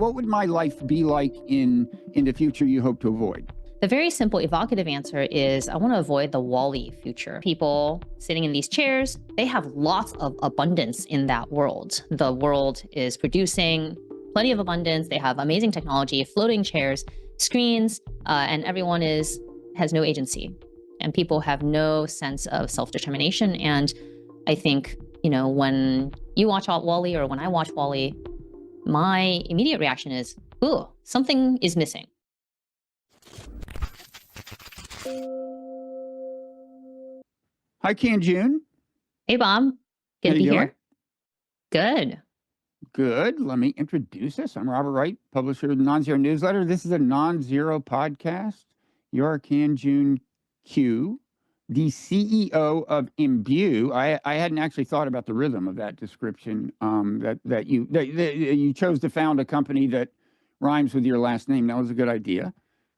what would my life be like in the future you hope to avoid? The very simple evocative answer is I want to avoid the Wall-E future. People sitting in these chairs, they have lots of abundance in that world. The world is producing plenty of abundance. They have amazing technology, floating chairs, screens, and everyone has no agency. And people have no sense of self-determination. And I think, when you watch Wall-E or when I watch Wall-E, my immediate reaction is, ooh, something is missing. Hi, Kanjun. Hey, Bob. Good How to be you doing? here. Good. Good. Let me introduce us. I'm Robert Wright, publisher of the Nonzero newsletter. This is a Nonzero podcast. You're Kanjun Qiu, the CEO of Imbue. I hadn't actually thought about the rhythm of that description. That you chose to found a company that rhymes with your last name. That was a good idea.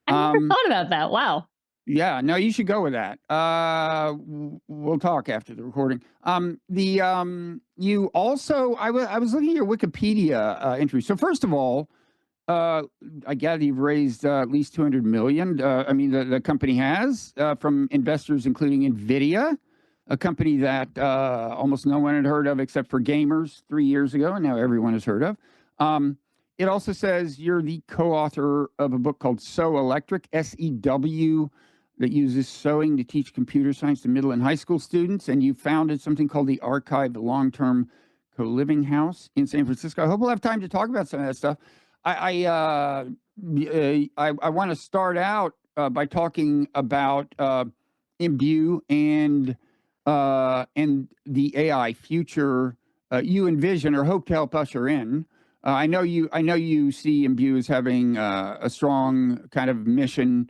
I never thought about that. Wow. Yeah, no, you should go with that. We'll talk after the recording. You also, I was looking at your Wikipedia entry. So first of all, I gather you've raised at least 200 million. I mean, the company has from investors, including NVIDIA, a company that almost no one had heard of except for gamers 3 years ago, and now everyone has heard of. It also says you're the co-author of a book called So Electric, SEW, that uses sewing to teach computer science to middle and high school students. And you founded something called the Archive, the long-term co-living house in San Francisco. I hope we'll have time to talk about some of that stuff. I want to start out by talking about Imbue and the AI future you envision or hope to help usher in. I know you see Imbue as having a strong kind of mission,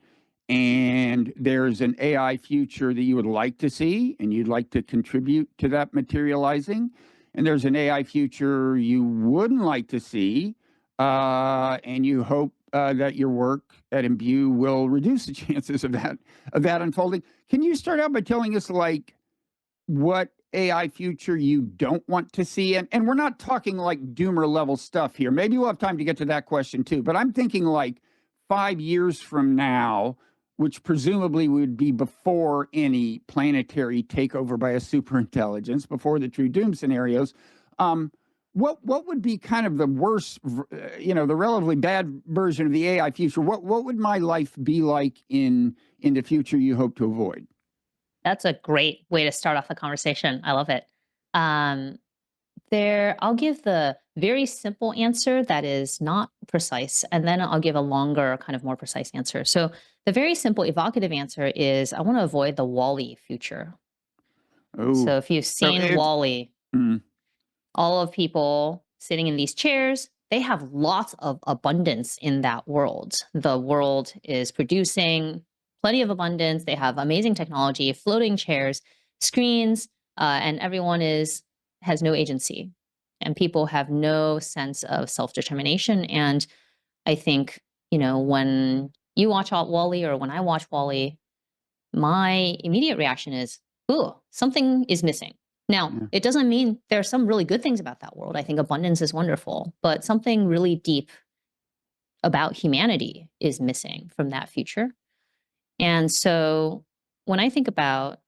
and there's an AI future that you would like to see, and you'd like to contribute to that materializing. And there's an AI future you wouldn't like to see, and you hope that your work at Imbue will reduce the chances of that unfolding. Can you start out by telling us, like, what AI future you don't want to see? And we're not talking like doomer level stuff here. Maybe we'll have time to get to that question too, but I'm thinking like 5 years from now, which presumably would be before any planetary takeover by a superintelligence, before the true doom scenarios. What would be kind of the worst, the relatively bad version of the AI future? What would my life be like in the future you hope to avoid? That's a great way to start off the conversation. I love it. I'll give the very simple answer that is not precise, and then I'll give a longer, kind of more precise answer. So the very simple evocative answer is I want to avoid the Wall-E future. So if you've seen Wall-E, all of people sitting in these chairs, they have lots of abundance in that world. The world is producing plenty of abundance. They have amazing technology, floating chairs, screens, and everyone has no agency. And people have no sense of self-determination. And I think, when you watch Wall-E or when I watch Wall-E, my immediate reaction is, ooh, something is missing. Now, it doesn't mean there are some really good things about that world. I think abundance is wonderful, but something really deep about humanity is missing from that future. And so when I think about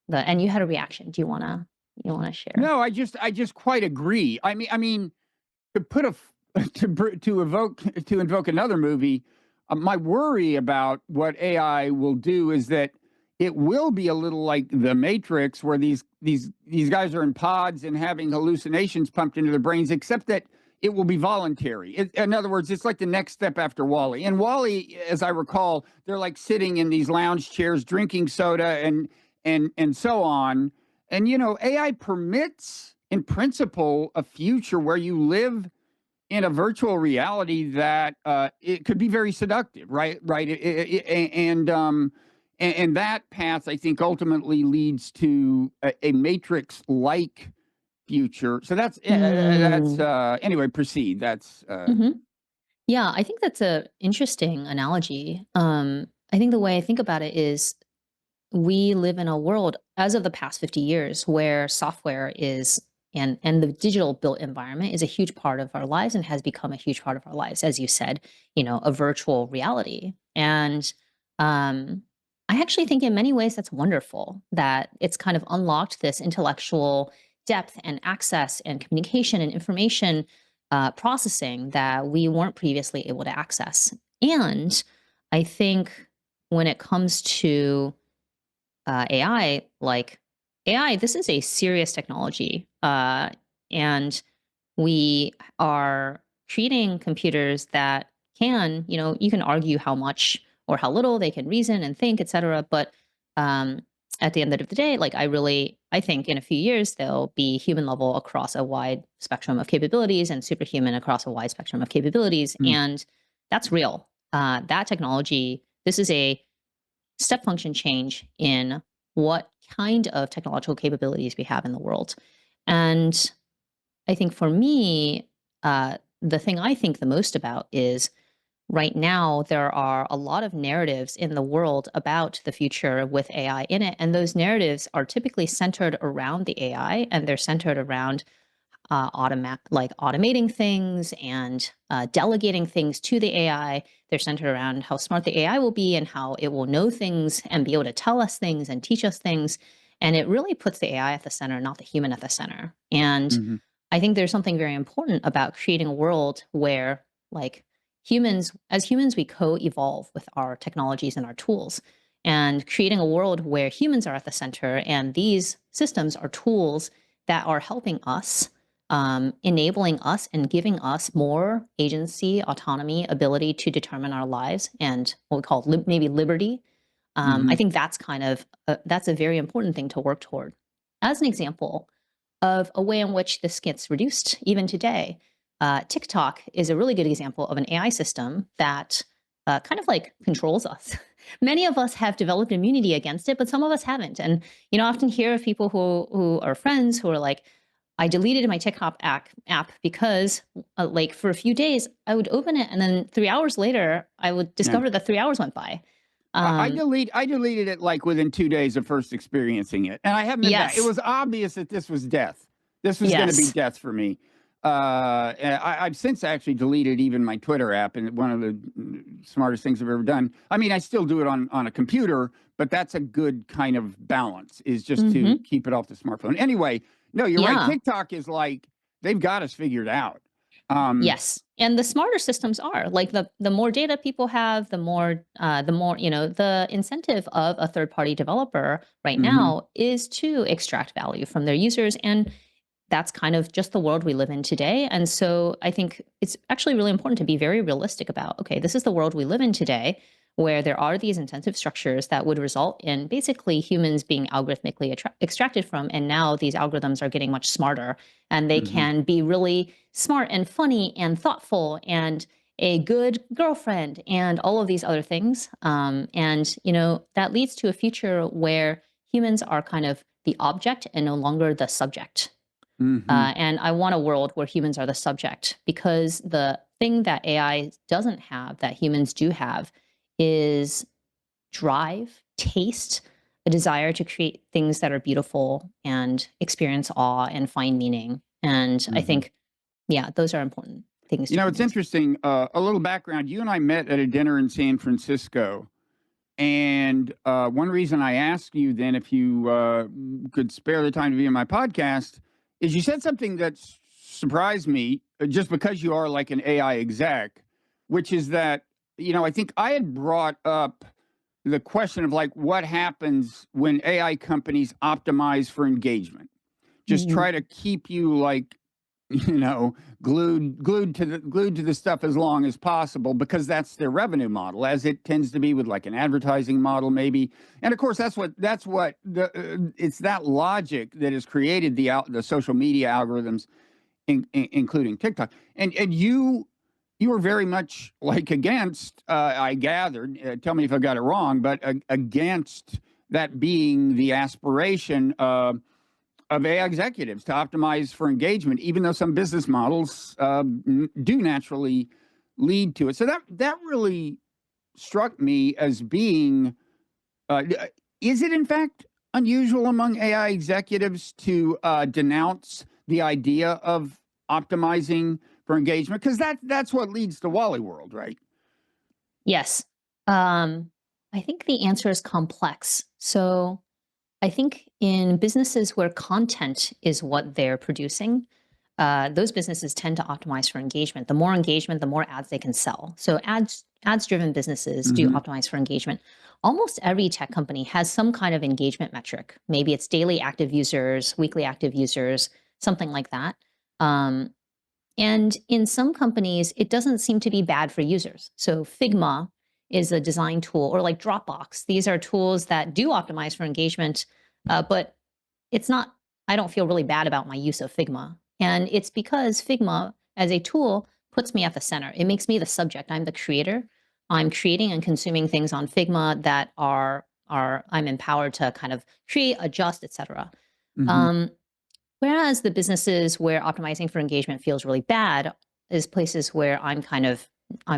and you had a reaction, do you want to share? No, I just quite agree. I mean, to put to invoke another movie, my worry about what AI will do is that it will be a little like the Matrix, where these guys are in pods and having hallucinations pumped into their brains, except that it will be voluntary. In other words, it's like the next step after Wall-E. And Wall-E, as I recall, they're like sitting in these lounge chairs, drinking soda and so on. And, AI permits, in principle, a future where you live in a virtual reality that it could be very seductive, right? And that path, I think, ultimately leads to a Matrix-like future. So that's anyway. Proceed. That's Yeah, I think that's a interesting analogy. I think the way I think about it is we live in a world as of the past 50 years where software is and the digital built environment is a huge part of our lives and has become a huge part of our lives, as you said, a virtual reality. And I actually think in many ways that's wonderful that it's kind of unlocked this intellectual depth and access and communication and information processing that we weren't previously able to access. And I think when it comes to AI, like AI, this is a serious technology. And we are creating computers that can, you can argue how much or how little they can reason and think, et cetera. But um, at the end of the day, like I think in a few years, they'll be human level across a wide spectrum of capabilities and superhuman across a wide spectrum of capabilities. Mm. And that's real. That technology, this is a step function change in what kind of technological capabilities we have in the world. And I think for me, the thing I think the most about is right now there are a lot of narratives in the world about the future with AI in it. And those narratives are typically centered around the AI, and they're centered around automating things and delegating things to the AI. They're centered around how smart the AI will be and how it will know things and be able to tell us things and teach us things. And it really puts the AI at the center, not the human at the center. And Mhm. I think there's something very important about creating a world where, like, as humans, we co-evolve with our technologies and our tools, and creating a world where humans are at the center and these systems are tools that are helping us, enabling us and giving us more agency, autonomy, ability to determine our lives, and what we call maybe liberty. I Mhm. think that's that's a very important thing to work toward. As an example of a way in which this gets reduced even today, TikTok is a really good example of an AI system that kind of like controls us. Many of us have developed immunity against it, but some of us haven't. And I often hear of people who are friends who are like, I deleted my TikTok app because, like, for a few days, I would open it, and then 3 hours later, I would Yeah. discover that 3 hours went by. I Um, deleted it like within 2 days of first experiencing it, and I haven't been back. It yes, was obvious that this was death. This was gonna be yes, death for me. And I've since actually deleted even my Twitter app, and one of the smartest things I've ever done. I mean, I still do it on a computer, but that's a good kind of balance, is just to hmm keep it off the smartphone. Anyway, no, you're right. yeah. TikTok is like, they've got us figured out. Um, Yes, and the smarter systems are like the more data people have, the more the incentive of a third party developer right mhm, now is to extract value from their users, and that's kind of just the world we live in today. And so I think it's actually really important to be very realistic about, okay, this is the world we live in today, where there are these incentive structures that would result in basically humans being algorithmically extracted from. And now these algorithms are getting much smarter, and they mhm, can be really smart and funny and thoughtful and a good girlfriend and all of these other things. And, that leads to a future where humans are kind of the object and no longer the subject. mhm, And I want a world where humans are the subject, because the thing that AI doesn't have that humans do have is drive, taste, a desire to create things that are beautiful and experience awe and find meaning. And I mhm. think, yeah, those are important things to keep It's in mind. interesting. A little background. You and I met at a dinner in San Francisco. And one reason I asked you then if you could spare the time to be on my podcast is you said something that surprised me, just because you are like an AI exec, which is that, I think I had brought up the question of like what happens when AI companies optimize for engagement, just Mhm. try to keep you like, you know, glued to the stuff as long as possible, because that's their revenue model, as it tends to be with like an advertising model, maybe. And of course, that's what the it's that logic that has created the social media algorithms, including TikTok. And you were very much like against. I gathered. Tell me if I got it wrong, but against that being the aspiration of AI executives to optimize for engagement, even though some business models do naturally lead to it. So that really struck me as being. Is it in fact unusual among AI executives to denounce the idea of optimizing for engagement? Because that's what leads to Wally World, right? Yes. I think the answer is complex. So I think in businesses where content is what they're producing, those businesses tend to optimize for engagement. The more engagement, the more ads they can sell. So ads-driven businesses do optimize for engagement. Almost every tech company has some kind of engagement metric. Maybe it's daily active users, weekly active users, something like that. And in some companies, it doesn't seem to be bad for users. So Figma is a design tool, or like Dropbox. These are tools that do optimize for engagement, but it's not, I don't feel really bad about my use of Figma. And it's because Figma as a tool puts me at the center. It makes me the subject. I'm the creator. I'm creating and consuming things on Figma that are I'm empowered to kind of create, adjust, etc. Whereas the businesses where optimizing for engagement feels really bad is places where I'm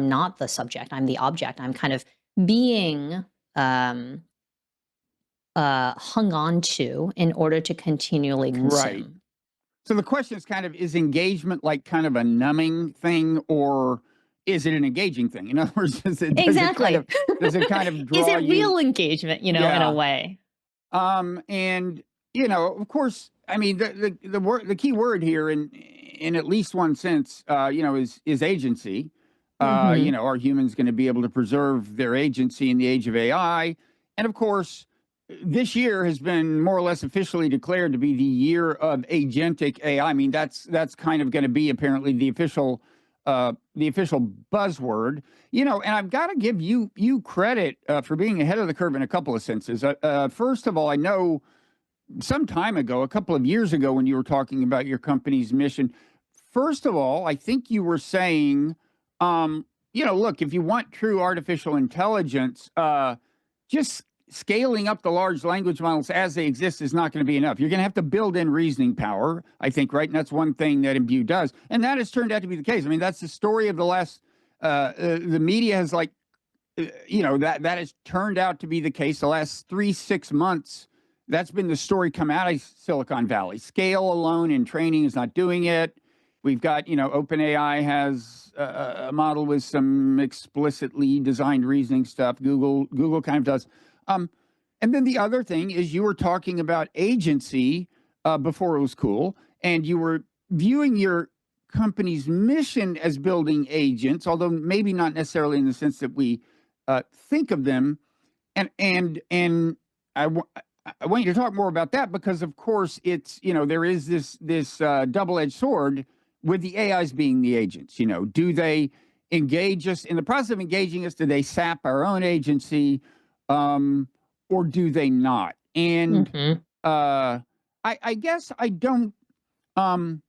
not the subject, I'm the object. I'm kind of being hung on to in order to continually consume. Right. So the question is kind of, is engagement like kind of a numbing thing, or is it an engaging thing? In other words, Exactly. does it kind of draw Is it you? real engagement, in a way? And of course, I mean, the key word here, in at least one sense, is agency. Are humans going to be able to preserve their agency in the age of AI? And of course, this year has been more or less officially declared to be the year of agentic AI. I mean, that's kind of going to be apparently the official buzzword. And I've got to give you credit for being ahead of the curve in a couple of senses. First of all, I know some time ago, a couple of years ago, when you were talking about your company's mission, first of all, I think you were saying, look, if you want true artificial intelligence, just scaling up the large language models as they exist is not going to be enough. You're going to have to build in reasoning power, I think, right? And that's one thing that Imbue does. And that has turned out to be the case. I mean, that's the story of the last, the media has that has turned out to be the case the last 3-6 months. That's been the story come out of Silicon Valley. Scale alone in training is not doing it. We've got, OpenAI has a model with some explicitly designed reasoning stuff. Google kind of does. And then the other thing is, you were talking about agency before it was cool, and you were viewing your company's mission as building agents, although maybe not necessarily in the sense that we think of them. And I want you to talk more about that, because of course it's, there is this double-edged sword with the AIs being the agents. Do they engage us in the process of engaging us? Do they sap our own agency, or do they not? And I guess I don't. I'm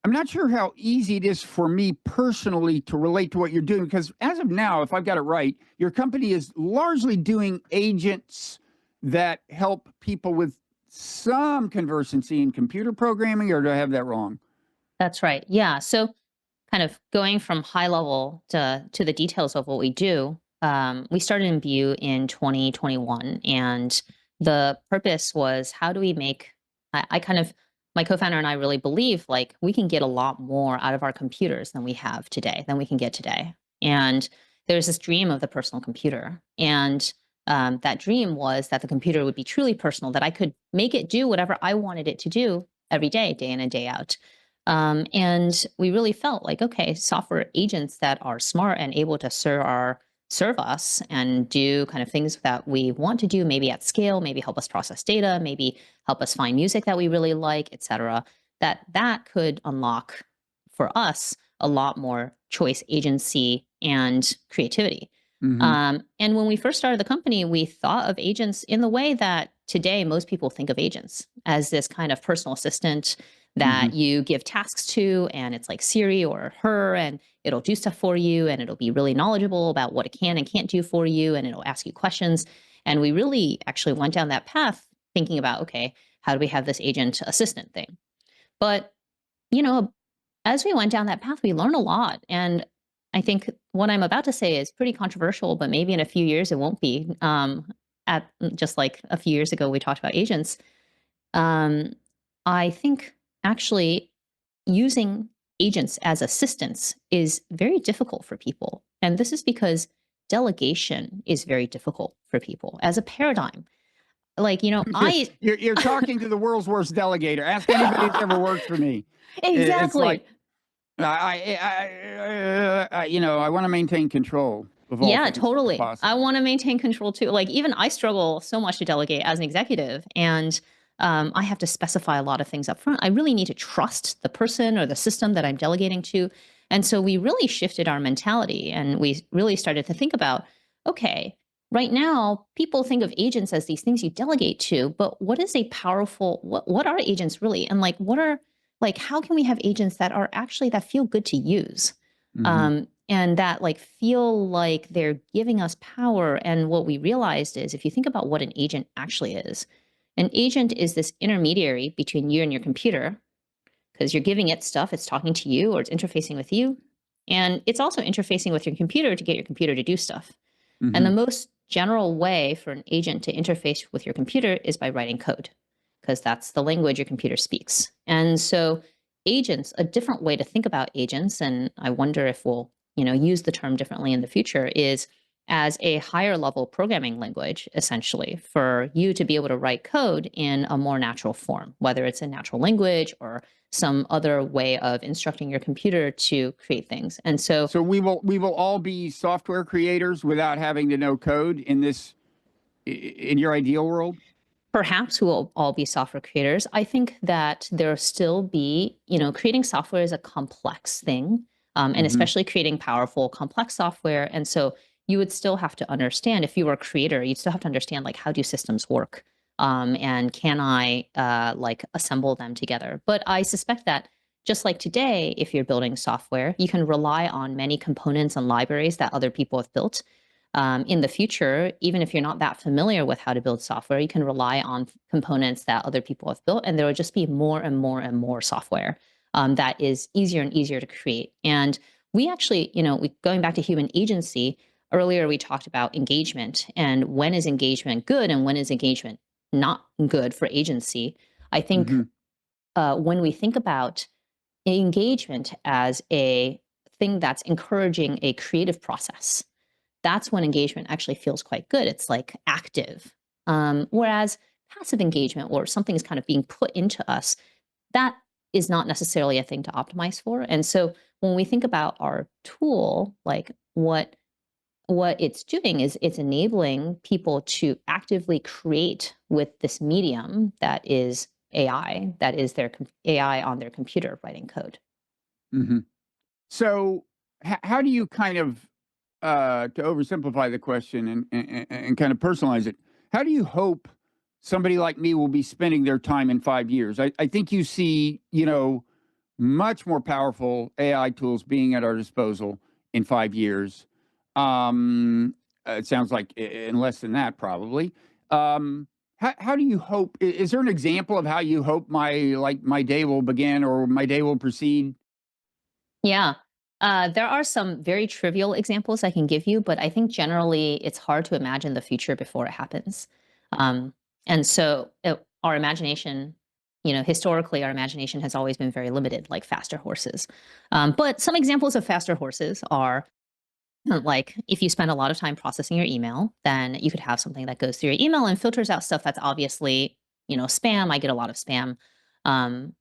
not sure how easy it is for me personally to relate to what you're doing, because as of now, if I've got it right, your company is largely doing agents that help people with some conversancy in computer programming, or do I have that wrong? That's right. Yeah. So kind of going from high level to the details of what we do, we started Imbue in 2021, and the purpose was, how do we make, I kind of, my co-founder and I really believe like we can get a lot more out of our computers than we have today, than we can get today. And there's this dream of the personal computer. And that dream was that the computer would be truly personal, that I could make it do whatever I wanted it to do every day, day in and day out. And we really felt like, okay, software agents that are smart and able to serve us and do kind of things that we want to do, maybe at scale, maybe help us process data, maybe help us find music that we really like, et cetera, that could unlock for us a lot more choice, agency, and creativity. And when we first started the company, we thought of agents in the way that today most people think of agents, as this kind of personal assistant that you give tasks to, and it's like Siri or her, and it'll do stuff for you, and it'll be really knowledgeable about what it can and can't do for you, and it'll ask you questions. And we really actually went down that path thinking about, okay, how do we have this agent assistant thing? But, as we went down that path, we learned a lot. And I think what I'm about to say is pretty controversial, but maybe in a few years it won't be. Just like a few years ago, we talked about agents. I think actually using agents as assistants is very difficult for people. And this is because delegation is very difficult for people as a paradigm. Like, You're talking to the world's worst delegator. Ask anybody who's ever worked for me. It's like, Exactly. I want to maintain control of all Yeah, things if totally. I possible. want to maintain control too. Like even I struggle so much to delegate as an executive, and I have to specify a lot of things up front. I really need to trust the person or the system that I'm delegating to. And so we really shifted our mentality and we really started to think about, okay, right now people think of agents as these things you delegate to, but what is a powerful, what are agents really? And how can we have agents that are actually, that feel good to use? And that like feel like they're giving us power. And what we realized is if you think about what an agent actually is, an agent is this intermediary between you and your computer because you're giving it stuff, it's talking to you or it's interfacing with you. And it's also interfacing with your computer to get your computer to do stuff. And the most general way for an agent to interface with your computer is by writing code, because that's the language your computer speaks. And so agents, a different way to think about agents, and I wonder if we'll, use the term differently in the future, is as a higher level programming language, essentially, for you to be able to write code in a more natural form, whether it's a natural language or some other way of instructing your computer to create things. And so we will all be software creators without having to know code in your ideal world. Perhaps we'll all be software creators. I think that there'll still be, creating software is a complex thing, and especially creating powerful, complex software. And so you would still have to understand, if you were a creator, you'd still have to understand, like, how do systems work? And can I assemble them together? But I suspect that just like today, if you're building software, you can rely on many components and libraries that other people have built. In the future, even if you're not that familiar with how to build software, you can rely on components that other people have built, and there will just be more and more and more software that is easier and easier to create. And we actually, going back to human agency, earlier we talked about engagement and when is engagement good and when is engagement not good for agency. I think when we think about engagement as a thing that's encouraging a creative process, that's when engagement actually feels quite good. It's like active. Whereas passive engagement, or something is kind of being put into us, that is not necessarily a thing to optimize for. And so when we think about our tool, like what it's doing is it's enabling people to actively create with this medium that is AI, that is their AI on their computer writing code. So how do you kind of, to oversimplify the question and kind of personalize it, how do you hope somebody like me will be spending their time in 5 years? I think you see, much more powerful AI tools being at our disposal in 5 years. It sounds like in less than that, probably. How do you hope? Is there an example of how you hope my day will begin or my day will proceed? Yeah. There are some very trivial examples I can give you, but I think generally it's hard to imagine the future before it happens. And so our imagination, historically, our imagination has always been very limited, like faster horses. But some examples of faster horses are like if you spend a lot of time processing your email, then you could have something that goes through your email and filters out stuff that's obviously, spam. I get a lot of spam. Um,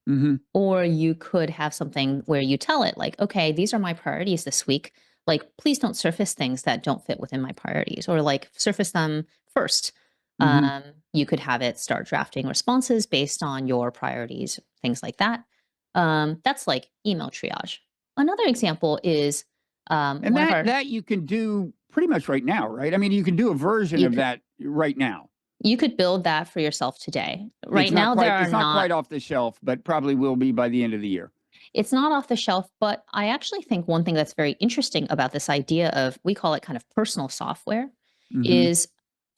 or you could have something where you tell it like, okay, these are my priorities this week. Like, please don't surface things that don't fit within my priorities, or like surface them first. You could have it start drafting responses based on your priorities, things like that. That's like email triage. Another example is And one of our, that you can do pretty much right now, right? I mean, you can do a version you of could that right now. you could build that for yourself today. Right now, It's not quite off the shelf, but probably will be by the end of the year. it's not off the shelf, but I actually think one thing that's very interesting about this idea of, we call it kind of personal software, is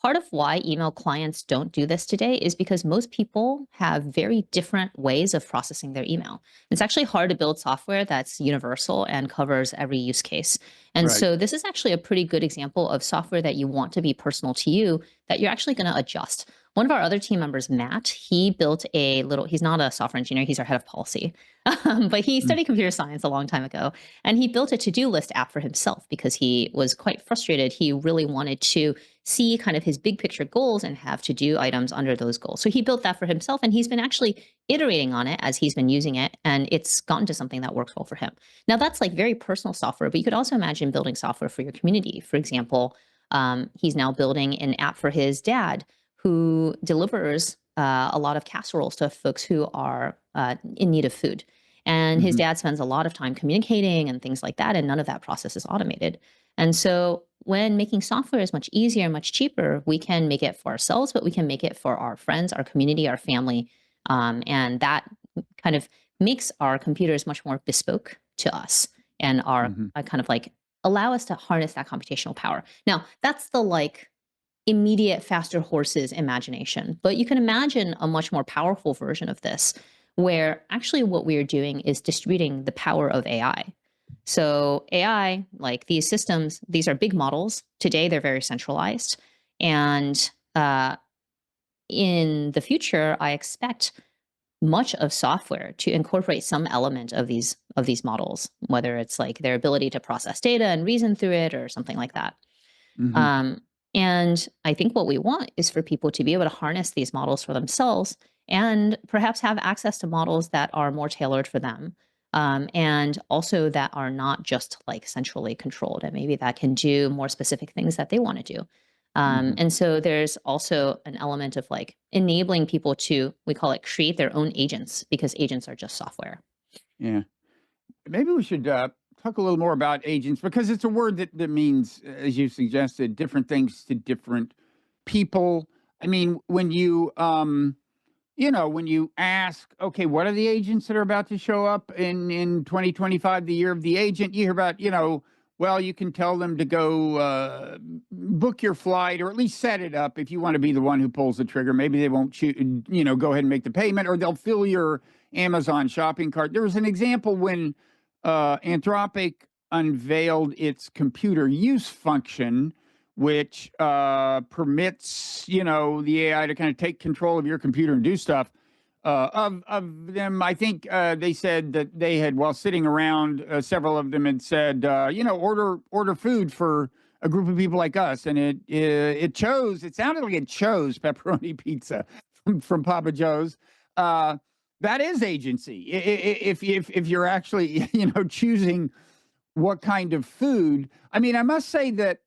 part of why email clients don't do this today is because most people have very different ways of processing their email. It's actually hard to build software that's universal and covers every use case. And Right. so this is actually a pretty good example of software that you want to be personal to you, that you're actually going to adjust. One of our other team members, Matt, he built a little, he's not a software engineer, he's our head of policy. But he Mm. studied computer science a long time ago, and he built a to-do list app for himself because he was quite frustrated. He really wanted to see kind of his big picture goals and have to-do items under those goals. So he built that for himself, and he's been actually iterating on it as he's been using it, and it's gotten to something that works well for him. Now, that's like very personal software, but you could also imagine building software for your community. For example, he's now building an app for his dad who delivers a lot of casseroles to folks who are in need of food. And his Mhm. dad spends a lot of time communicating and things like that, and none of that process is automated. And so when making software is much easier and much cheaper, we can make it for ourselves, but we can make it for our friends, our community, our family. And that kind of makes our computers much more bespoke to us and our Mhm. kind of like allow us to harness that computational power. Now, that's the like immediate faster horses imagination. But you can imagine a much more powerful version of this, where actually what we are doing is distributing the power of AI. So AI, like these systems, these are big models. Today, they're very centralized. And in the future, I expect much of software to incorporate some element of these models, whether it's like their ability to process data and reason through it or something like that. Mhm. Um, and I think what we want is for people to be able to harness these models for themselves and perhaps have access to models that are more tailored for them. And also that are not just like centrally controlled, and maybe that can do more specific things that they want to do. Mhm. And so there's also an element of like enabling people to, we call it create their own agents, because agents are just software. Yeah. Maybe we should talk a little more about agents because it's a word that means, as you suggested, different things to different people. I mean, when when you ask, okay, what are the agents that are about to show up in 2025, the year of the agent? You hear about, well, you can tell them to go book your flight or at least set it up if you want to be the one who pulls the trigger. Maybe they won't go ahead and make the payment, or they'll fill your Amazon shopping cart. There was an example when Anthropic unveiled its computer use function, which permits the AI to kind of take control of your computer and do stuff. Of them, I think they said that they had, while sitting around, several of them had said, order food for a group of people like us, and it chose. It sounded like it chose pepperoni pizza from Papa Joe's. That is agency. If you're actually choosing what kind of food. I mean, I must say that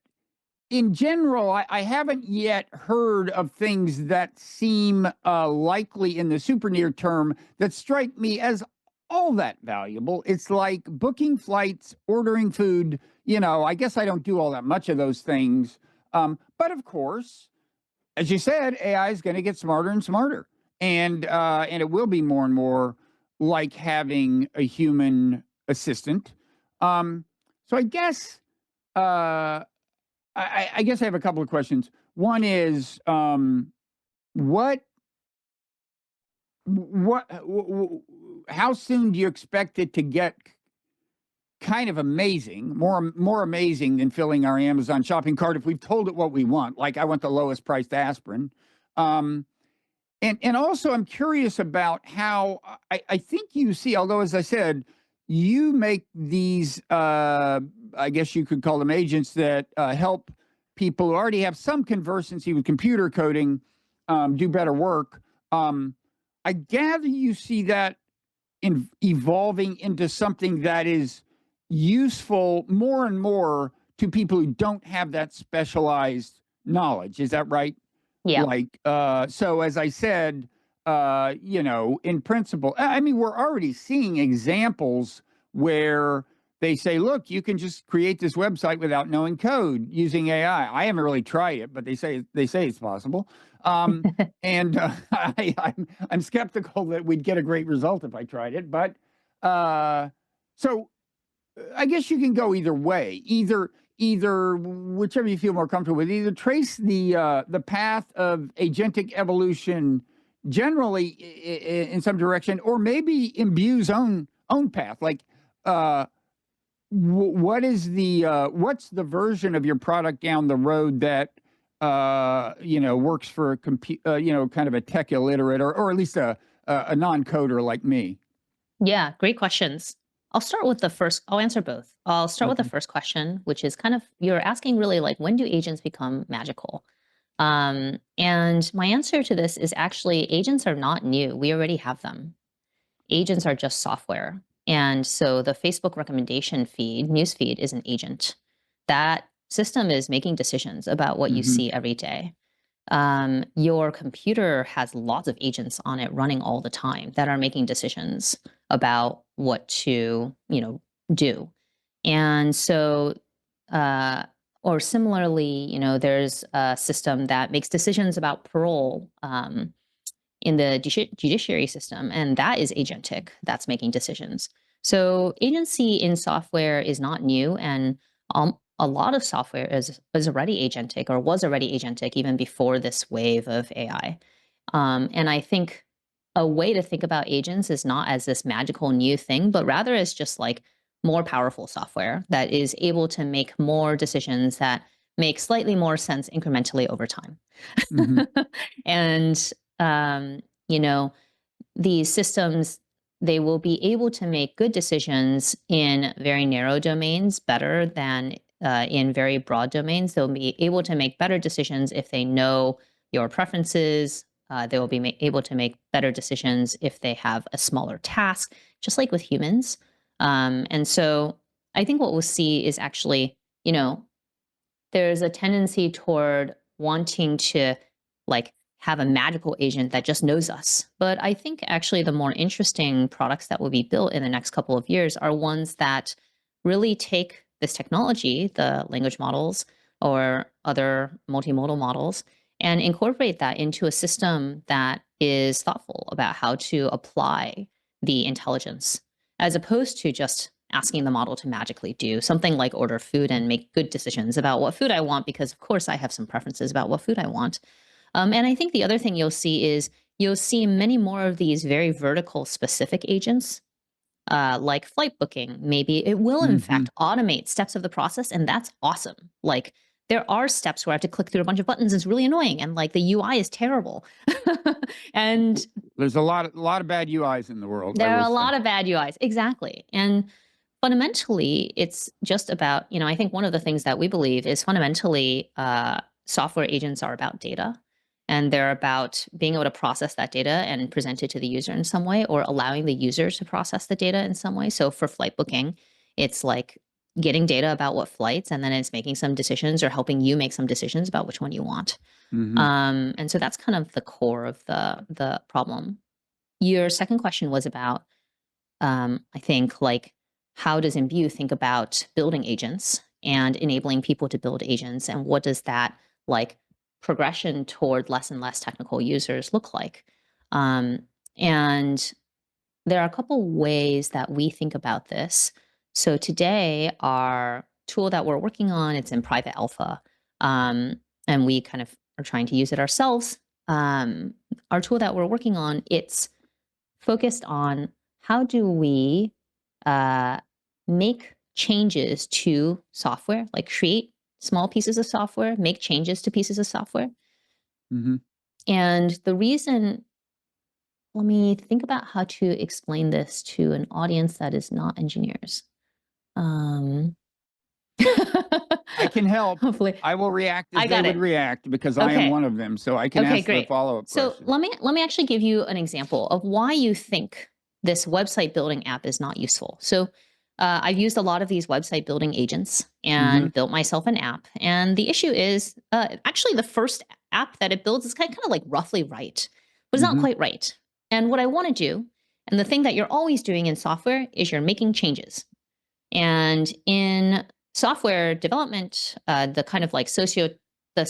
in general, I haven't yet heard of things that seem likely in the super near term that strike me as all that valuable. It's like booking flights, ordering food. I guess I don't do all that much of those things. But of course, as you said, AI is going to get smarter and smarter, and it will be more and more like having a human assistant. So I guess. Uh, I guess I have a couple of questions. One is, what, how soon do you expect it to get kind of amazing, more amazing than filling our Amazon shopping cart if we've told it what we want? Like, I want the lowest priced aspirin. Um, and also, I'm curious about how I think you see, although, as I said, you make these, I guess you could call them agents that help people who already have some conversancy with computer coding do better work. I gather you see that evolving into something that is useful more and more to people who don't have that specialized knowledge. Is that right? Yeah. Like, so as I said, in principle, I mean, we're already seeing examples where they say, look, you can just create this website without knowing code using AI. I haven't really tried it, but they say it's possible. And I'm skeptical that we'd get a great result if I tried it. But so I guess you can go either way. Either whichever you feel more comfortable with. Either trace the path of agentic evolution generally in some direction, or maybe Imbue's own path. Like, what is the what's the version of your product down the road that works for a kind of a tech illiterate or at least a non-coder like me? Yeah, great questions. I'll answer both. I'll start with the Okay. first question, which is kind of, you're asking really like, when do agents become magical? And my answer to this is actually agents are not new. We already have them. Agents are just software. And so the Facebook recommendation feed, news feed, is an agent. That system is making decisions about what you Mm-hmm. see every day. Your computer has lots of agents on it running all the time that are making decisions about what to, do. And so, or similarly, there's a system that makes decisions about parole in the judiciary system, and that is agentic. That's making decisions. So agency in software is not new, and a lot of software is already agentic or was already agentic even before this wave of AI. And I think a way to think about agents is not as this magical new thing, but rather as just like more powerful software that is able to make more decisions that make slightly more sense incrementally over time. Mm-hmm. And um, you know, these systems, they will be able to make good decisions in very narrow domains better than in very broad domains. They'll be able to make better decisions if they know your preferences. They will be able to make better decisions if they have a smaller task, just like with humans. And so I think what we'll see is actually, there's a tendency toward wanting to like have a magical agent that just knows us. But I think actually the more interesting products that will be built in the next couple of years are ones that really take this technology, the language models or other multimodal models, and incorporate that into a system that is thoughtful about how to apply the intelligence, as opposed to just asking the model to magically do something like order food and make good decisions about what food I want, because of course I have some preferences about what food I want. And I think the other thing you'll see is you'll see many more of these very vertical specific agents, like flight booking. Maybe it will in Mm-hmm. fact automate steps of the process, and that's awesome. Like there are steps where I have to click through a bunch of buttons. It's really annoying, and like the UI is terrible. And There's a lot of bad UIs in the world, I there are will a say. lot of bad UIs, exactly. And fundamentally, it's just about, I think one of the things that we believe is fundamentally software agents are about data. And they're about being able to process that data and present it to the user in some way, or allowing the user to process the data in some way. So for flight booking, it's like getting data about what flights, and then it's making some decisions or helping you make some decisions about which one you want. Mm-hmm. And so that's kind of the core of the problem. Your second question was about, I think, like, how does Imbue think about building agents and enabling people to build agents, and what does that like progression toward less and less technical users look like? And there are a couple ways that we think about this. So today, our tool that we're working on, it's in private alpha, and we kind of are trying to use it ourselves. Our tool that we're working on, it's focused on how do we uh, make changes to software, like create small pieces of software, make changes to pieces of software. Mm-hmm. And the reason, let me think about how to explain this to an audience that is not engineers. Um, I can help. Hopefully, I will react as I they got would it. react because I am Okay. one of them. So I can Okay, ask the great. follow-up So question. let me actually give you an example of why you think this website building app is not useful. So I've used a lot of these website building agents Mm-hmm. and built myself an app. And the issue is actually the first app that it builds is kind of like roughly right, but it's not Mm-hmm. quite right. And what I want to do, and the thing that you're always doing in software, is you're making changes. And in software development, the kind of like the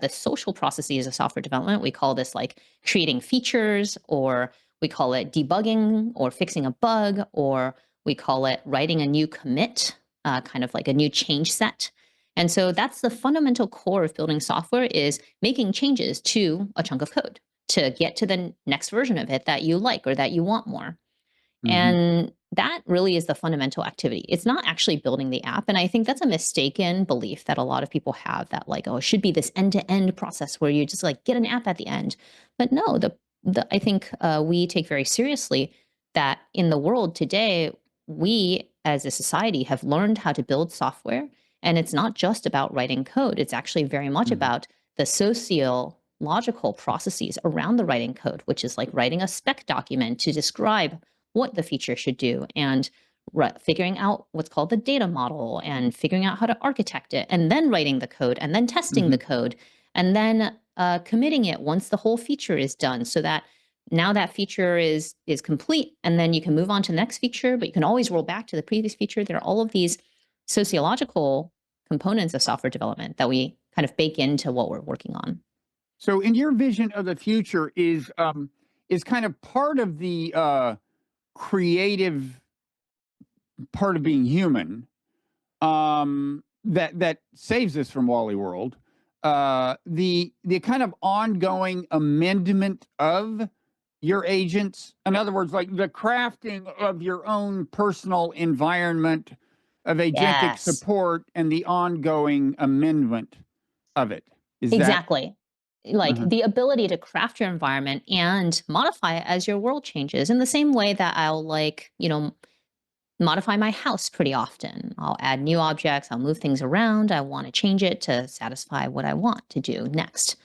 social processes of software development, we call this like creating features, or we call it debugging or fixing a bug, or we call it writing a new commit, kind of like a new change set. And so that's the fundamental core of building software, is making changes to a chunk of code to get to the next version of it that you like or that you want more. Mm-hmm. And that really is the fundamental activity. It's not actually building the app. And I think that's a mistaken belief that a lot of people have, that like, oh, it should be this end-to-end process where you just like get an app at the end. But no, I think we take very seriously that in the world today, we as a society have learned how to build software. And it's not just about writing code. It's actually very much Mhm. about the sociological processes around the writing code, which is like writing a spec document to describe what the feature should do, and figuring out what's called the data model, and figuring out how to architect it, and then writing the code, and then testing the Mhm. code, and then committing it once the whole feature is done, so that now that feature is complete, and then you can move on to the next feature, but you can always roll back to the previous feature. There are all of these sociological components of software development that we kind of bake into what we're working on. So in your vision of the future is kind of part of the creative part of being human, that saves us from Wally World. The kind of ongoing amendment of your agents. In other words, like the crafting of your own personal environment of agentic Yes. support and the ongoing amendment of it. Is that? Exactly. Like Uh-huh. the ability to craft your environment and modify it as your world changes, in the same way that I'll like, modify my house pretty often. I'll add new objects, I'll move things around. I want to change it to satisfy what I want to do next.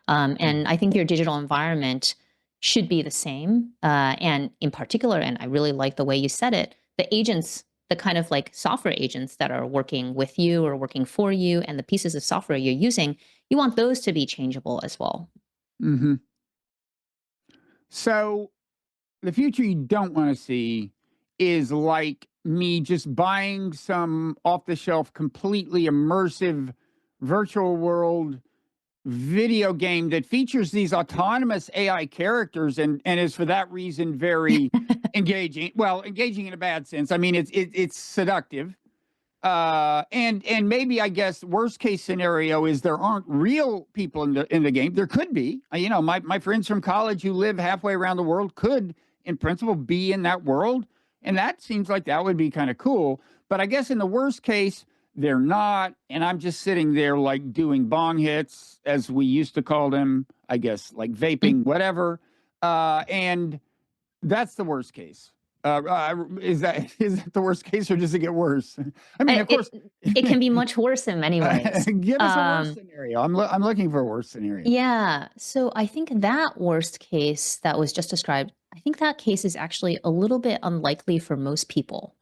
And I think your digital environment should be the same. And in particular, and I really like the way you said it, the agents, the kind of like software agents that are working with you or working for you, and the pieces of software you're using, you want those to be changeable as well. Hmm. So the future you don't want to see is like me just buying some off the shelf, completely immersive virtual world video game that features these autonomous AI characters and is for that reason very engaging. Well, engaging in a bad sense. I mean, it's seductive. And maybe I guess worst case scenario is there aren't real people in the game. There could be. My friends from college who live halfway around the world could, in principle, be in that world, and that seems like that would be kind of cool. But I guess in the worst case, they're not, and I'm just sitting there like doing bong hits, as we used to call them. I guess like vaping, whatever. And that's the worst case. Is that the worst case, or does it get worse? I mean, of course. It can be much worse in many ways. Give us a worse Um, scenario. I'm looking for a worse scenario. Yeah. So I think that worst case that was just described, I think that case is actually a little bit unlikely for most people,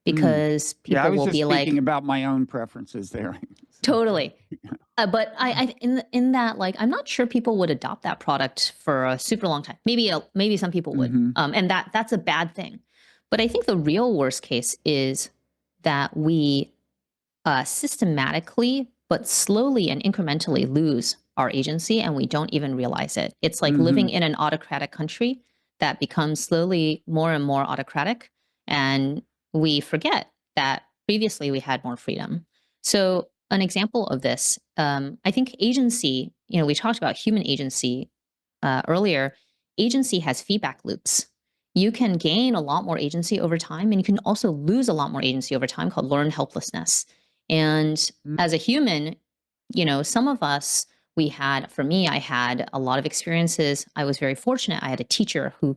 Mm. because Yeah, I people was will just be speaking like, about my own preferences there. So, totally. But in that, like, I'm not sure people would adopt that product for a super long time. Maybe some people would. mhm, And that's a bad thing. But I think the real worst case is that we systematically but slowly and incrementally lose our agency, and we don't even realize it. It's like living mhm, in an autocratic country that becomes slowly more and more autocratic, and we forget that previously we had more freedom. So an example of this, I think agency, we talked about human agency earlier. Agency has feedback loops. You can gain a lot more agency over time, and you can also lose a lot more agency over time, called learned helplessness. And mm, as a human, some of us, for me, I had a lot of experiences. I was very fortunate. I had a teacher who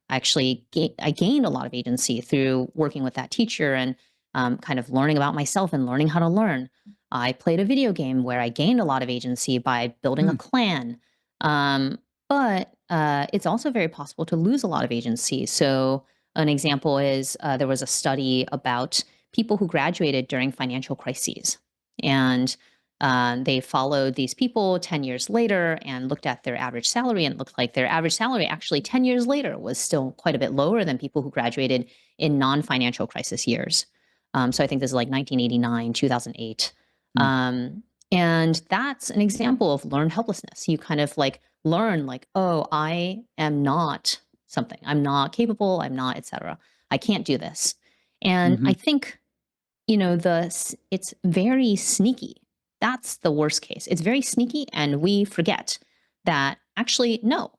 actually I gained a lot of agency through working with that teacher, and kind of learning about myself and learning how to learn. I played a video game where I gained a lot of agency by building a mm, clan. Um, but it's also very possible to lose a lot of agency. So an example is there was a study about people who graduated during financial crises. And they followed these people 10 years later and looked at their average salary, and it looked like their average salary actually 10 years later was still quite a bit lower than people who graduated in non-financial crisis years. So I think this is like 1989, 2008. mm, Um, and that's an example of learned helplessness. You kind of like learn like, oh, I am not something. I'm not capable. I'm not, etc. I can't do this. And I mhm, think, it's very sneaky. That's the worst case. It's very sneaky, and we forget that actually, no,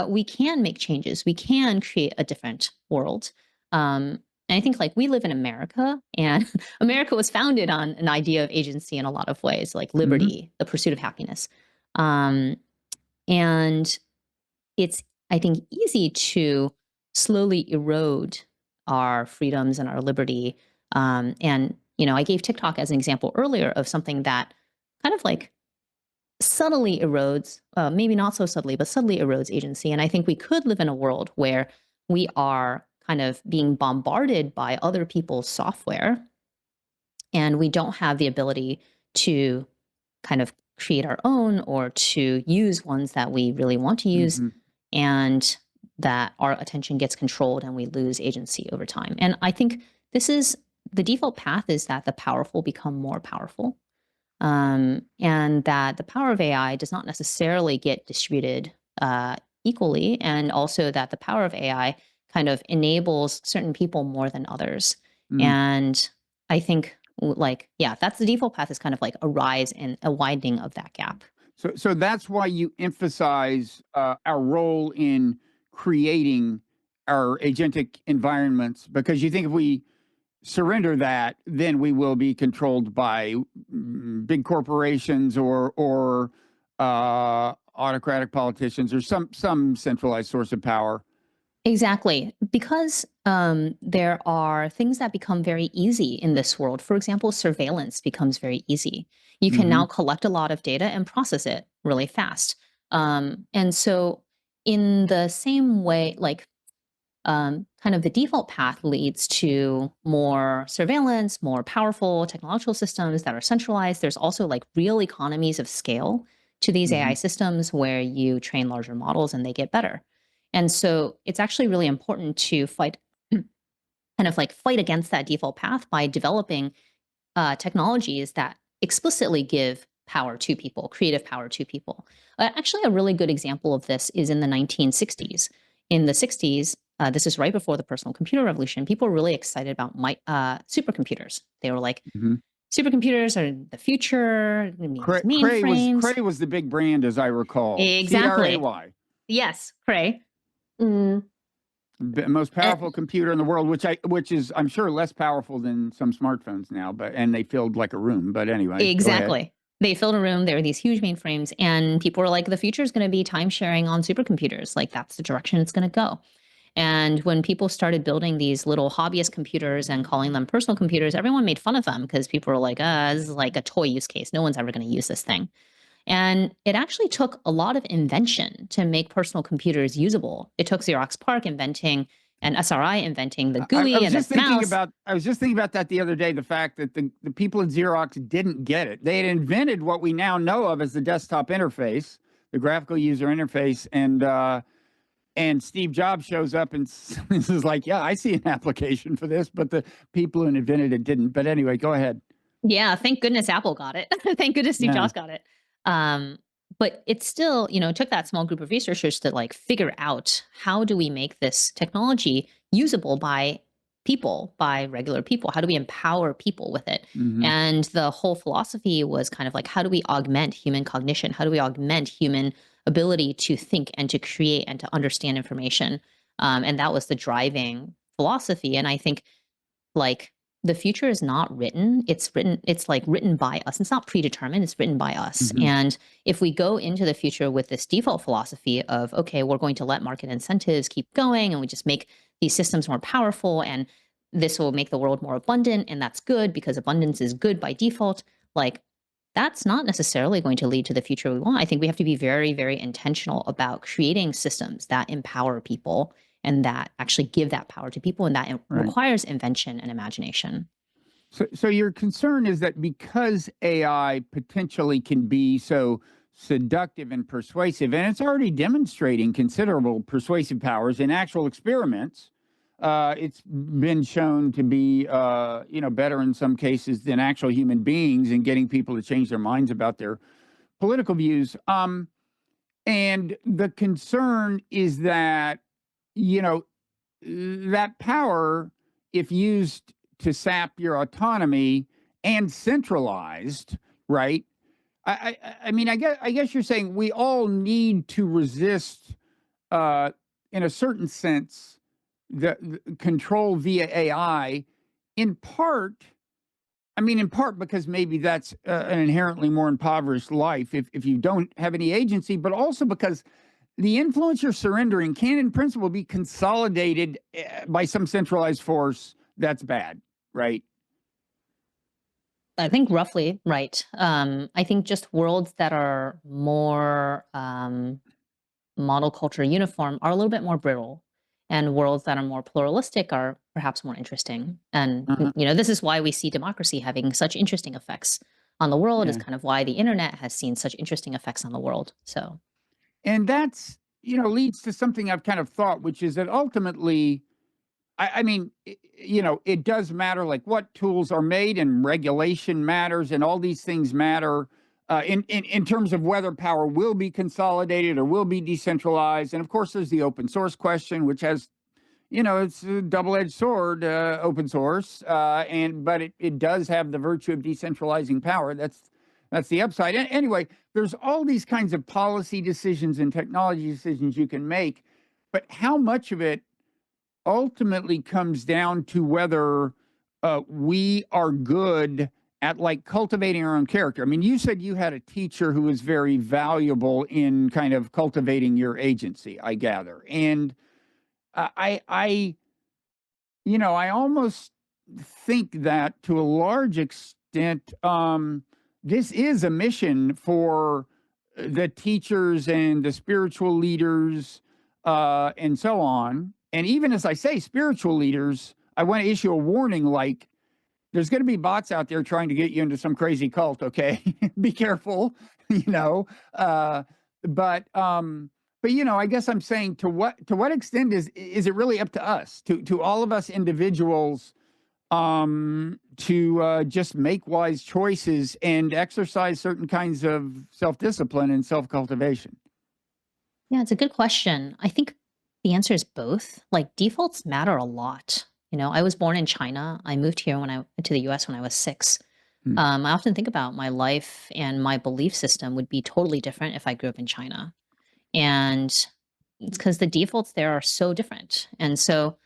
we can make changes. We can create a different world. Um, And I think like we live in America, and America was founded on an idea of agency in a lot of ways, like liberty, the pursuit of happiness. Um, and it's, I think, easy to slowly erode our freedoms and our liberty. And, I gave TikTok as an example earlier of something that kind of like subtly erodes, maybe not so subtly, but subtly erodes agency. And I think we could live in a world where we are kind of being bombarded by other people's software, and we don't have the ability to kind of create our own or to use ones that we really want to use, and that our attention gets controlled and we lose agency over time. And I think this is the default path, is that the powerful become more powerful, and that the power of AI does not necessarily get distributed equally, and also that the power of AI kind of enables certain people more than others. And I think, like, yeah, that's the default path, is kind of like a rise and a widening of that gap. So that's why you emphasize our role in creating our agentic environments, because you think if we surrender that, then we will be controlled by big corporations or autocratic politicians or some centralized source of power. Exactly. Because there are things that become very easy in this world. For example, surveillance becomes very easy. You can now collect a lot of data and process it really fast. And so, in the same way, like, kind of the default path leads to more surveillance, more powerful technological systems that are centralized. There's also like real economies of scale to these AI systems where you train larger models and they get better. And so it's actually really important to fight, kind of like fight against that default path by developing technologies that explicitly give power to people, creative power to people. Actually, a really good example of this is in the 1960s. In the 60s, this is right before the personal computer revolution, people were really excited about supercomputers. They were like, supercomputers are the future. I mean, these mainframes. Cray was the big brand, as I recall. Exactly. CRAY. Yes, Cray. The most powerful computer in the world, which is, I'm sure, less powerful than some smartphones now, and they filled like a room. But anyway, exactly. They filled a room. There were these huge mainframes, and people were like, the future is going to be time sharing on supercomputers. Like, that's the direction it's going to go. And when people started building these little hobbyist computers and calling them personal computers, everyone made fun of them because people were like, this is like a toy use case. No one's ever going to use this thing. And it actually took a lot of invention to make personal computers usable. It took Xerox PARC inventing and SRI inventing the GUI and the mouse. I was just thinking about that the other day, the fact that the people at Xerox didn't get it. They had invented what we now know of as the desktop interface, the graphical user interface, and Steve Jobs shows up and is like, yeah, I see an application for this, but the people who invented it didn't. But anyway, go ahead. Yeah, thank goodness Apple got it. Thank goodness Steve Jobs got it. But it still, took that small group of researchers to like figure out, how do we make this technology usable by people, by regular people? How do we empower people with it? And the whole philosophy was kind of like, how do we augment human cognition? How do we augment human ability to think and to create and to understand information? And that was the driving philosophy. And I think, like, the future is not written. It's like written by us. It's not predetermined, it's written by us. And if we go into the future with this default philosophy of, okay, we're going to let market incentives keep going and we just make these systems more powerful, and this will make the world more abundant, and that's good because abundance is good by default, like, that's not necessarily going to lead to the future we want. I think we have to be very, very intentional about creating systems that empower people and that actually give that power to people, and that requires invention and imagination. So your concern is that because AI potentially can be so seductive and persuasive, and it's already demonstrating considerable persuasive powers in actual experiments, it's been shown to be, better in some cases than actual human beings in getting people to change their minds about their political views. And the concern is that, that power, if used to sap your autonomy and centralized, right? I mean, I guess you're saying we all need to resist, in a certain sense, the control via AI, in part. I mean, in part because maybe that's an inherently more impoverished life if you don't have any agency, but also because the influence you're surrendering can, in principle, be consolidated by some centralized force that's bad, right? I think roughly right. I think just worlds that are more model culture uniform are a little bit more brittle, and worlds that are more pluralistic are perhaps more interesting. And Uh-huh. this is why we see democracy having such interesting effects on the world. Is Yeah. kind of why the internet has seen such interesting effects on the world. So And that's, leads to something I've kind of thought, which is that ultimately, I mean, it does matter like what tools are made, and regulation matters, and all these things matter in terms of whether power will be consolidated or will be decentralized. And of course, there's the open source question, which has, it's a double-edged sword, open source, but it does have the virtue of decentralizing power. That's the upside. Anyway, there's all these kinds of policy decisions and technology decisions you can make, but how much of it ultimately comes down to whether we are good at like cultivating our own character. I mean, you said you had a teacher who was very valuable in kind of cultivating your agency, I gather. And I I almost think that to a large extent, this is a mission for the teachers and the spiritual leaders, and so on. And even as I say, spiritual leaders, I want to issue a warning like, there's going to be bots out there trying to get you into some crazy cult. Okay, be careful. You know, uh, but I guess I'm saying to what extent is it really up to us, to all of us individuals, to just make wise choices and exercise certain kinds of self-discipline and self-cultivation. yeah, it's a good question. I think the answer is both. Like defaults matter a lot. I was born in China. I moved here when I went to the US when I was 6. Hmm. I often think about my life and my belief system would be totally different if I grew up in China. And it's because the defaults there are so different. And so,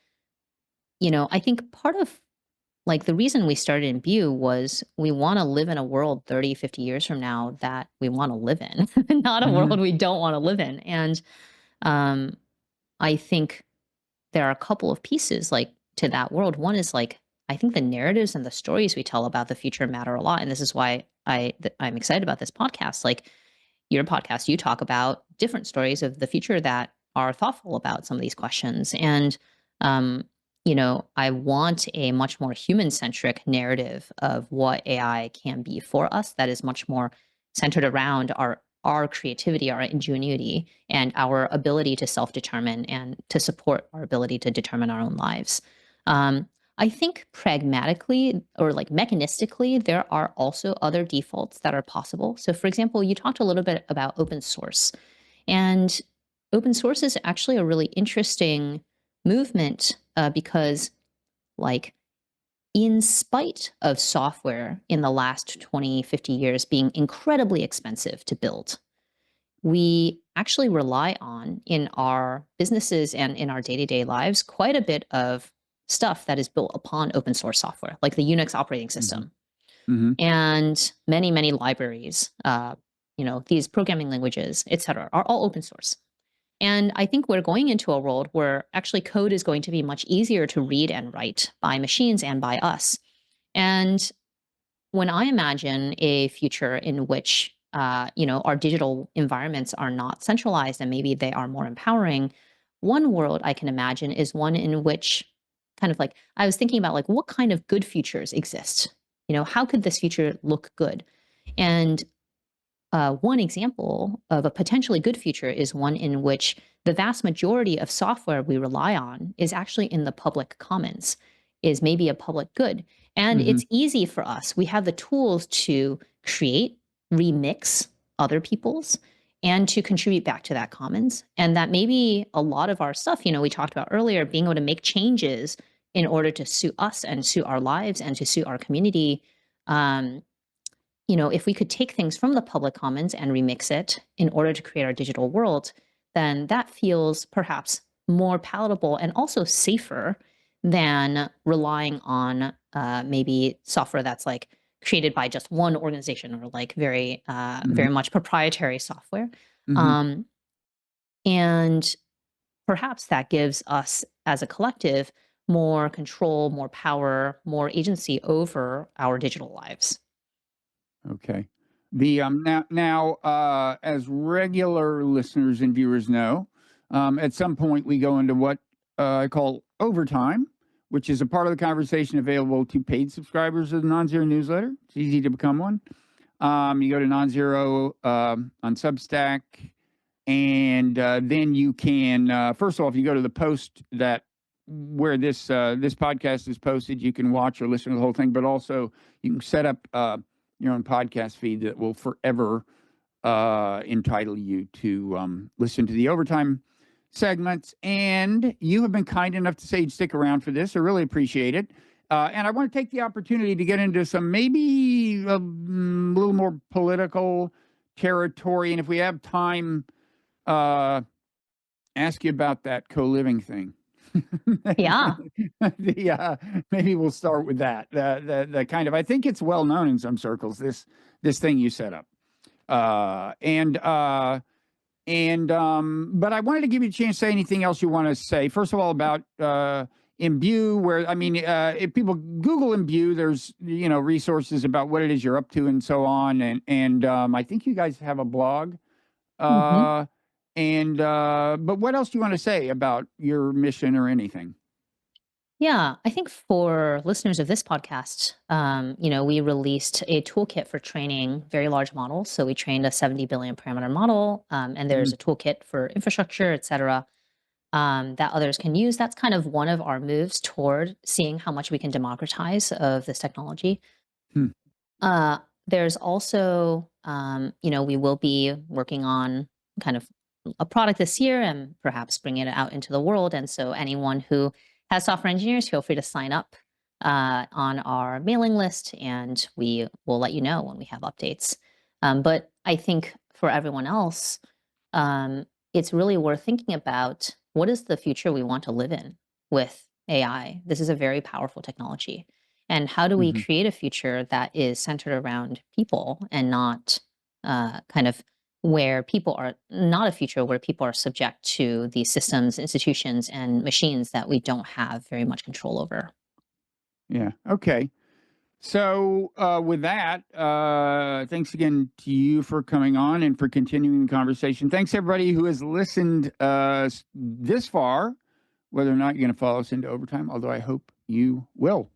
I think part of like the reason we started Imbue was we want to live in a world 30, 50 years from now that we want to live in, not a Hmm. world we don't want to live in. And um, I think there are a couple of pieces like to that world. One is like I think the narratives and the stories we tell about the future matter a lot, and this is why I'm excited about this podcast. Like your podcast, you talk about different stories of the future that are thoughtful about some of these questions, and um, I want a much more human-centric narrative of what AI can be for us. That is much more centered around our creativity, our ingenuity, and our ability to self-determine and to support our ability to determine our own lives. Um, I think pragmatically or like mechanistically, there are also other defaults that are possible. So, for example, you talked a little bit about open source, and open source is actually a really interesting movement because, like, in spite of software in the last 20, 50 years being incredibly expensive to build, we actually rely on in our businesses and in our day-to-day lives quite a bit of stuff that is built upon open source software, like the Unix operating Hmm. system Hmm. and many, many libraries, these programming languages, et cetera, are all open source. And I think we're going into a world where actually code is going to be much easier to read and write by machines and by us. And when I imagine a future in which our digital environments are not centralized and maybe they are more empowering, one world I can imagine is one in which kind of like I was thinking about like what kind of good futures exist. How could this future look good? And one example of a potentially good future is one in which the vast majority of software we rely on is actually in the public commons, is maybe a public good. And Hmm. it's easy for us. We have the tools to create, remix other people's, and to contribute back to that commons. And that maybe a lot of our stuff, we talked about earlier, being able to make changes in order to suit us and suit our lives and to suit our community. Um, if we could take things from the public commons and remix it in order to create our digital world, then that feels perhaps more palatable and also safer than relying on maybe software that's like created by just one organization or like very Mhm. much proprietary software. Mhm. Um, and perhaps that gives us as a collective more control, more power, more agency over our digital lives. Okay. The as regular listeners and viewers know, at some point we go into what I call overtime, which is a part of the conversation available to paid subscribers of the Nonzero newsletter. It's easy to become one. You go to Nonzero on Substack, and then you can first of all, if you go to the post that where this podcast is posted, you can watch or listen to the whole thing, but also you can set up your own podcast feed that will forever entitle you to listen to the overtime segments. And you have been kind enough to say you'd stick around for this. I really appreciate it. And I want to take the opportunity to get into some maybe a little more political territory. And if we have time, uh, ask you about that co-living thing. Yeah. Maybe we'll start with that. The kind of, I think it's well known in some circles, this thing you set up. But I wanted to give you a chance to say anything else you want to say. First of all, about Imbue, where I mean, if people Google Imbue, there's resources about what it is you're up to and so on. And I think you guys have a blog. Mhm. Uh, but what else do you want to say about your mission or anything? Yeah, I think for listeners of this podcast, we released a toolkit for training very large models. So we trained a 70 billion parameter model, and there's Mhm. a toolkit for infrastructure, et cetera, that others can use. That's kind of one of our moves toward seeing how much we can democratize of this technology. Hmm. There's also, we will be working on kind of a product this year and perhaps bringing it out into the world. And so anyone who has software engineers, feel free to sign up on our mailing list, and we will let you know when we have updates. But I think for everyone else, it's really worth thinking about what is the future we want to live in with AI. This is a very powerful technology. And how do we Mhm. create a future that is centered around people and not kind of where people are not a future where people are subject to these systems, institutions, and machines that we don't have very much control over? Yeah. Okay. So, with that, thanks again to you for coming on and for continuing the conversation. Thanks everybody who has listened this far, whether or not you're going to follow us into overtime, although I hope you will.